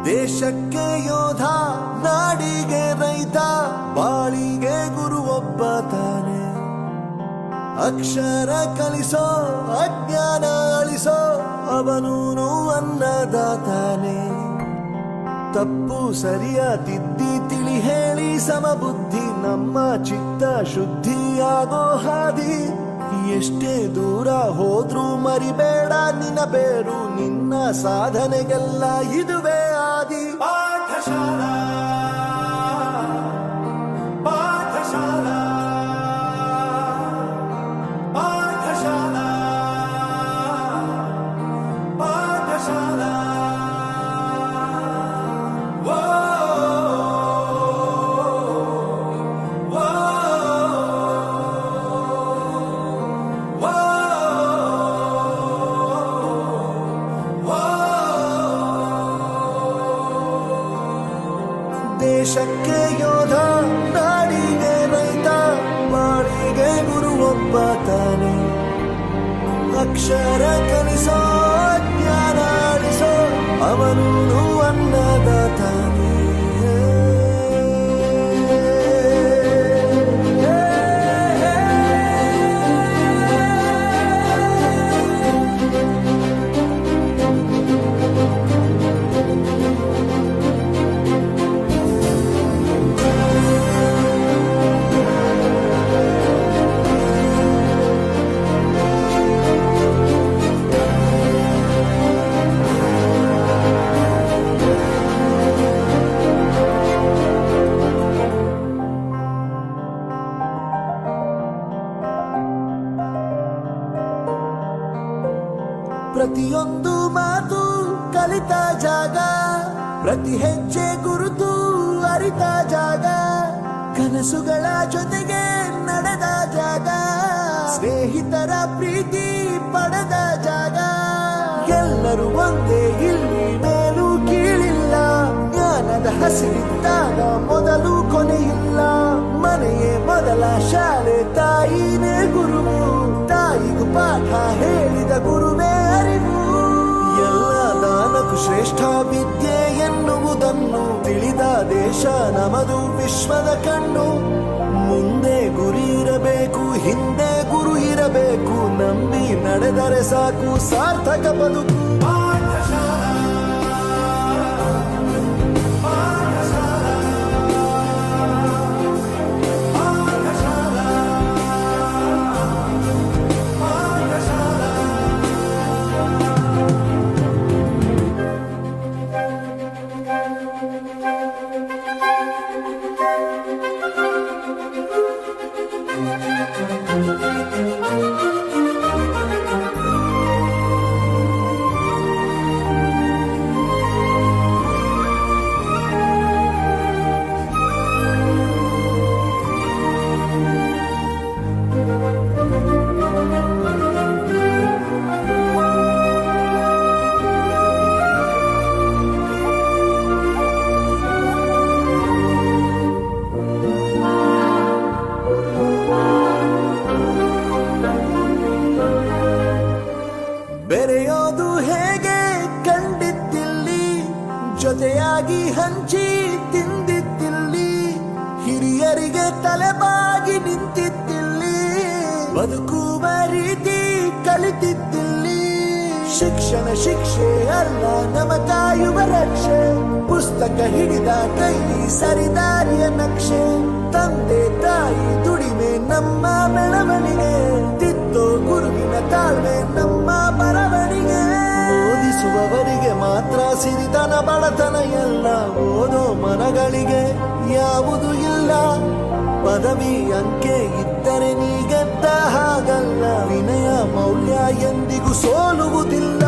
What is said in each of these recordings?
ದೇಶಕ್ಕೆ ಯೋಧ, ನಾಡಿಗೆ ರೈತ, ಬಾಳಿಗೆ ಗುರು ಒಬ್ಬ ತಾನೆ. ಅಕ್ಷರ ಕಲಿಸೋ, ಅಜ್ಞಾನ ಅಳಿಸೋ, ಅವನೂನು ಅನ್ನದಾತಾನೆ. ತಪ್ಪು ಸರಿಯ ತಿದ್ದಿ ತಿಳಿ ಹೇಳಿ ಸಮಬುದ್ಧಿ, ನಮ್ಮ ಚಿತ್ತ ಶುದ್ಧಿಯಾಗೋ ಹಾದಿ. ಎಷ್ಟೇ ದೂರ ಹೋದ್ರೂ ಮರಿಬೇಡ ನಿನ್ನ ಬೇರು, ನಿನ್ನ ಸಾಧನೆಗೆಲ್ಲ ಇದುವೇ ಆದಿ. ಪಾಠಶಾಲಾ ಪಾಠಶಾಲಾ ಪಾಠಶಾಲಾ ಪಾಠಶಾಲಾ. ದೇಶಕ್ಕೆ ಯೋಧ, ನಾಡಿಗೆ ರೈತ, ಬಾಳಿಗೆ ಗುರು ಒಬ್ಬ ತಾನೆ. ಅಕ್ಷರ ಕಲಿಸೋ, ಜ್ಞಾನ ಅಳಿಸೋ, ಅವನೂನು ಅನ್ನದಾತಾನೆ. ಪ್ರತಿಯೊಂದು ಮಾತು ಕಲಿತ ಜಾಗ, ಪ್ರತಿ ಹೆಜ್ಜೆ ಗುರುತು ಅರಿತ ಜಾಗ, ಕನಸುಗಳ ಜೊತೆಗೆ ನಡೆದ ಜಾಗ, ಸ್ನೇಹಿತರ ಪ್ರೀತಿ ಪಡೆದ ಜಾಗ. ಎಲ್ಲರೂ ಒಂದೇ, ಇಲ್ಲಿ ಮೇಲೂ ಕೀಳಿಲ್ಲ, ಜ್ಞಾನದ ಹಸಿರಿದ್ದಾಗ ಮೊದಲು ಕೊನೆಯಿಲ್ಲ. ಮನೆಯೇ ಮೊದಲ ಶಾಲೆ, ತಾಯಿನೇ ಗುರುವು, ತಾಯಿಗೂ ಪಾಠ ಹೇಳಿದ ಗುರುವೇ ಅರಿವು. ಎಲ್ಲ ದಾನಕ್ಕೂ ಶ್ರೇಷ್ಠ ವಿದ್ಯೆ ಎನ್ನುವುದನ್ನು ತಿಳಿದ ದೇಶ ನಮದು, ವಿಶ್ವದ ಕಣ್ಣು. ಮುಂದೆ ಗುರಿ ಇರಬೇಕು, ಹಿಂದೆ ಗುರು ಇರಬೇಕು, ನಂಬಿ ನಡೆದರೆ ಸಾಕು ಸಾರ್ಥಕ ಬದುಕು. ಬೆರೆಯೋದು ಹೇಗೆ ಕಂಡಿದ್ದಿಲ್ಲಿ, ಜೊತೆಯಾಗಿ ಹಂಚಿ ತಿಂದಿದ್ದಿಲ್ಲಿ, ಹಿರಿಯರಿಗೆ ತಲೆಬಾಗಿ ನಿಂತಿದ್ದಿಲ್ಲಿ, ಬದುಕುವ ರೀತಿ ಕಲಿತಿದ್ದಿಲ್ಲಿ. ಶಿಕ್ಷಣ ಶಿಕ್ಷೆ ಅಲ್ಲ, ನಮ ಕಾಯುವ ರಕ್ಷೆ, ಪುಸ್ತಕ ಹಿಡಿದ ಕೈ ಸರಿದಾರಿಯ ನಕ್ಷೆ. ತಂದೆ ತಾಯಿ ದುಡಿಮೆ ನಮ್ಮ ಬೆಳವಣಿಗೆ, ತಿದ್ದೋ ಗುರುವಿನ ತಾಳ್ಮೆ ನಮ್ಮ ಬರವಣಿಗೆ. ಓದಿಸುವವರಿಗೆ ಮಾತ್ರ ಸಿರಿತನ ಬಡತನ ಎಲ್ಲ, ಓದೋ ಮನಗಳಿಗೆ ಯಾವುದು ಇಲ್ಲ. ಪದವಿ ಅಂಕೆ ಇದ್ದರೆ ನೀ ಗೆದ್ದ ಹಾಗಲ್ಲ, ವಿನಯ ಮೌಲ್ಯ ಎಂದಿಗೂ ಸೋಲುವುದಿಲ್ಲ.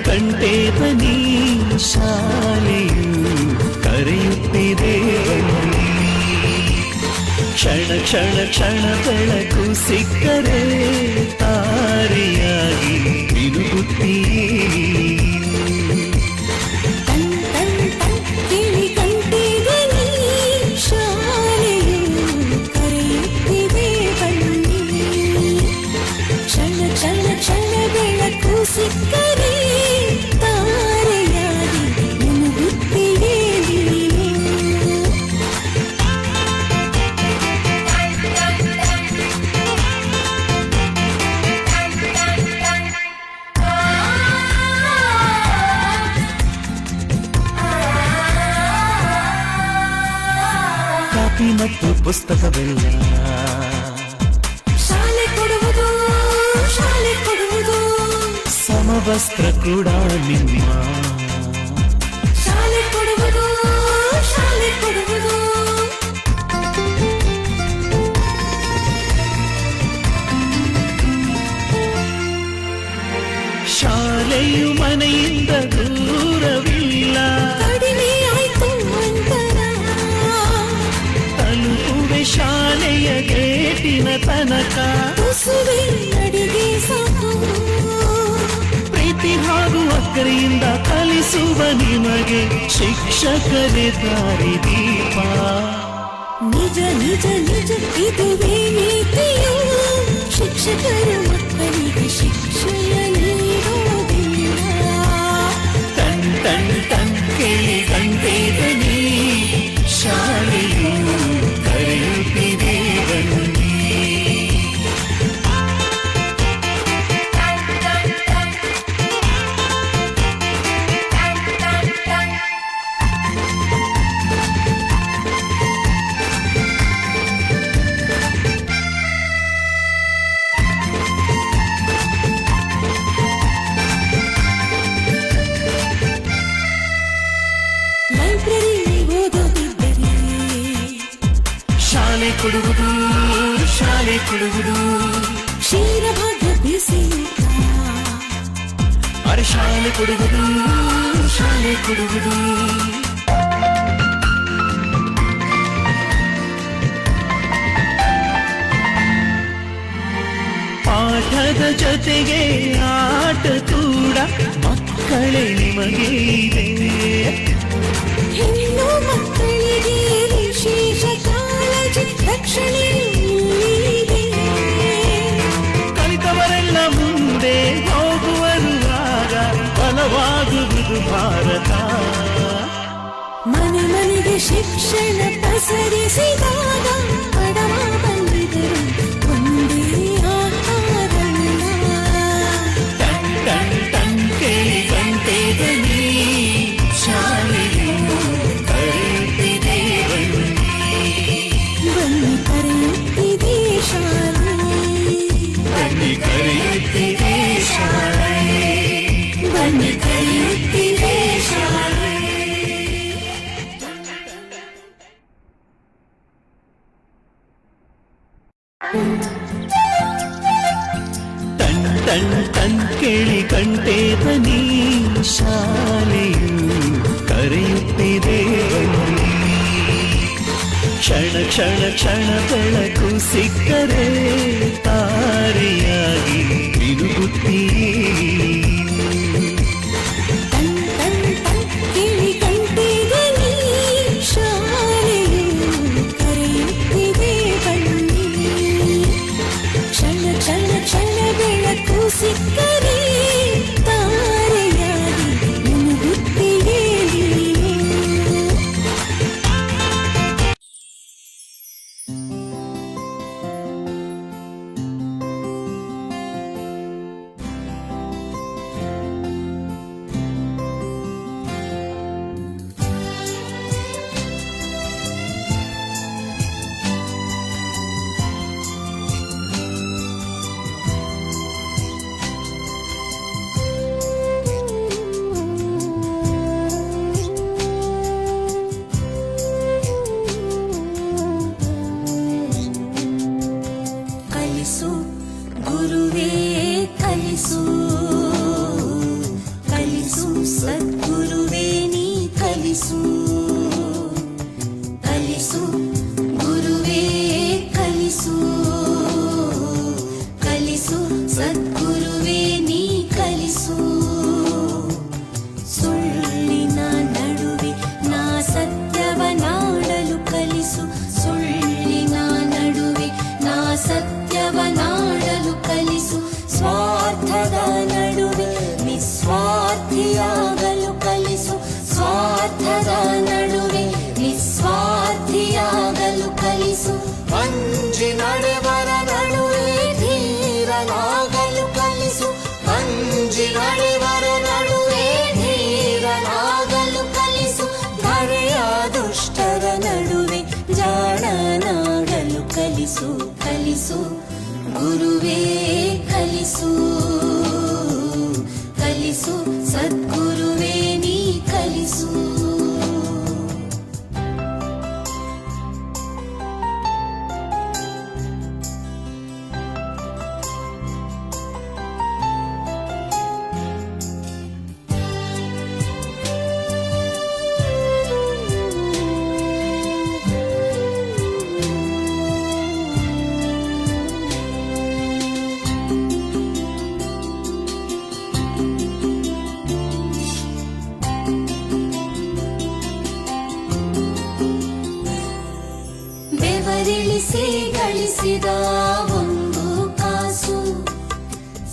ಕಂಟೆ ಬನ್ನಿ ಶಾಲೆಯು ಕರೆಯುತ್ತಿದೆ ಬನ್ನಿ. ಕ್ಷಣ ಕ್ಷಣ ಕ್ಷಣ ಬೆಳಕು ಸಿಕ್ಕರೆ ತಾರೆಯಾಗಿ ತಿರುಗುತ್ತೀ. ಸಿಕ್ಕರೆ ತಾರೆಯಾಗಿ ಮುಳುಗುತ್ತೀಯೇ ನೀನು. ಕಾಪಿ ಮತ್ತು ಪುಸ್ತಕವೆಲ್ಲ ಶಾಲೆ ಕೊಡುವುದು ಶಾಲೆ ಕೊಡುವುದು, ಸಮವಸ್ತ್ರ ಕೂಡ ನಿಮ್ಮ ಶಾಲೆ ಕೊಡುವುದು ಶಾಲೆ ಕೊಡುವುದು. ಶಾಲೆಯು ಮನೆಯಿಂದ ದೂರವಿಲ್ಲ, ಕಡಿಮೆ ಆಯ್ತು ಅಂತರ, ತಲುಪುವೆ ಶಾಲೆಯ ಗೇಟಿನ ತನಕ. ತುಸುವೆ ಅಡಿಗೆ ಸಾಕು, ಪ್ರೀತಿ ಹಾಗೂ ಅಕ್ಕರೆಯಿಂದ ಕಲಿಸುವ ನಿಮಗೆ ಶಿಕ್ಷಕರೇ ದಾರಿದೀಪ. ನಿಜ ನಿಜ ನಿಜ ಇದುವೇ ನೀತಿಯು, ಶಿಕ್ಷಕರು ಮಕ್ಕಳಿಗೆ ಶಿಕ್ಷೆಯ ನೀಡೋದಿಲ್ಲ. ಟನ್ ಟನ್ ಟನ್ ಕೇಳಿ ಗಂಟೆ ಬನ್ನಿ ಶಾಲೆಯು ಕರೆಯುತ್ತಿದೆ ಬನ್ನಿ. ಲೈಬ್ರರಿ ಓದೋದಿದ್ದರೆ ಶಾಲೆ ಕೊಡುವುದು ಶಾಲೆ ಕೊಡುವುದು, ಕ್ಷೀರಭಾಗ್ಯ ಬಿಸಿಯೂಟ, ಅರೆ ಶಾಲೆ ಕೊಡುವುದು ಶಾಲೆ ಕೊಡುವುದು. ಪಾಠದ ಜೊತೆಗೆ ಆಟ ಕೂಡ ಮಕ್ಕಳೇ ನಿಮಗೆ ಇದೆ. ಹೆಣ್ಣು ಮಕ್ಕಳಿಗೆ ವಿಶೇಷ ಕಾಳಜಿ ರಕ್ಷಣೆಯೂ ಇದೆ. ಕಲಿತವರೆಲ್ಲ ಮುಂದೆ ಹೋಗುವರು, ಆಗ ಬಲವಾಗುವುದು ಭಾರತ. ಮನೆ ಮನೆಗೆ ಶಿಕ್ಷಣ ಪಸರಿಸಿದಾಗ ಬಡವ ಬಂದಿದರು ಒಂದೇ ಆಹಾರಲ್ಲ. ಟನ್ ಟನ್ ಟನ್ ಕೇಳಿ ಗಂಟೆ ಬನ್ನಿ ಶಾಲೆಯು ಕರೆಯುತ್ತಿದೆ ಬನ್ನಿ. ಬನ್ನಿ ಕರೆಯುತ್ತಿದೆ ಶಾಲೆ, ಬನ್ನಿ ಕರೆಯುತ್ತಿದೆ ಶಾಲೆ, ಬನ್ನಿ ಕರೆಯುತ್ತಿದೆ ಶಾಲೆ. ಟನ್ ಟನ್ ಟನ್ ಕೇಳಿ ಗಂಟೆ ಬನ್ನಿ ಶಾಲೆಯು ಕರೆಯುತ್ತಿದೆ ಬನ್ನಿ. ಕ್ಷಣ ಕ್ಷಣ ಕ್ಷಣ ಬೆಳಕು ಸಿಕ್ಕರೆ ತಾರೆಯಾಗಿ ತಿರುಗುತ್ತೀ. ಟನ್ ಟನ್ ಟನ್ ಕೇಳಿ ಕಂಟಿದನಿ ಶಾಲೆಯು ಕರೆಯುತ್ತಿದೆ ಬನ್ನಿ. ಕ್ಷಣ ಕ್ಷಣ ಕ್ಷಣ ಬೆಳಕು ಸಿಕ್ಕರೆ ತಾರೆಯಾಗಿ ಮುಳುಗುತ್ತೀಯೇ ನೀನು. ಅಂಜಿ ನಡೆವರ ನಡುವೆ ಧೀರನಾಗಲು ಕಲಿಸು ಅಂಜಿ ನಡೆವರ ನಡುವೆ ಧೀರನಾಗಲು ಕಲಿಸು ಧರೆಯ ದುಷ್ಟರ ನಡುವೆ ಜಾಣನಾಗಲು ಕಲಿಸು ಕಲಿಸು ಗುರುವೇ ಕಲಿಸು ಕಲಿಸು ಸದ್ಗುರುವೇ ನೀ ಕಲಿಸು ಬೆವರಿಳಿಸಿ ಗಳಿಸಿದ ಒಂದು ಕಾಸು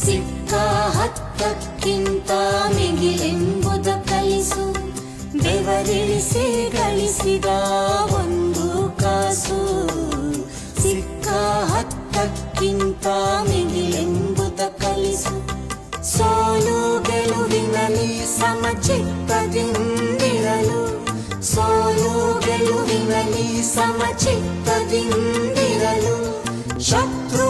ಸಿಕ್ಕ ಹತ್ತಕ್ಕಿಂತ ಮಿಗಿಲೆಂಬುದ ಕಲಿಸು ಬೆವರಿಳಿಸಿ ಗಳಿಸಿದ ಒಂದು ಕಾಸು ಸಿಕ್ಕ ಹತ್ತಕ್ಕಿಂತ ಮಿಗಿಲೆಂಬುದ ಕಲಿಸು ಸೋಲು ಗೆಲುವಿನಲ್ಲಿ ಸಮಚಿತ್ತದಿಂದಿರಲು ಸೋಲು ಗೆಲುವಿನಲ್ಲಿ ಸಮಚಿತ್ತದಿಂದಿರಲು ಶತ್ರು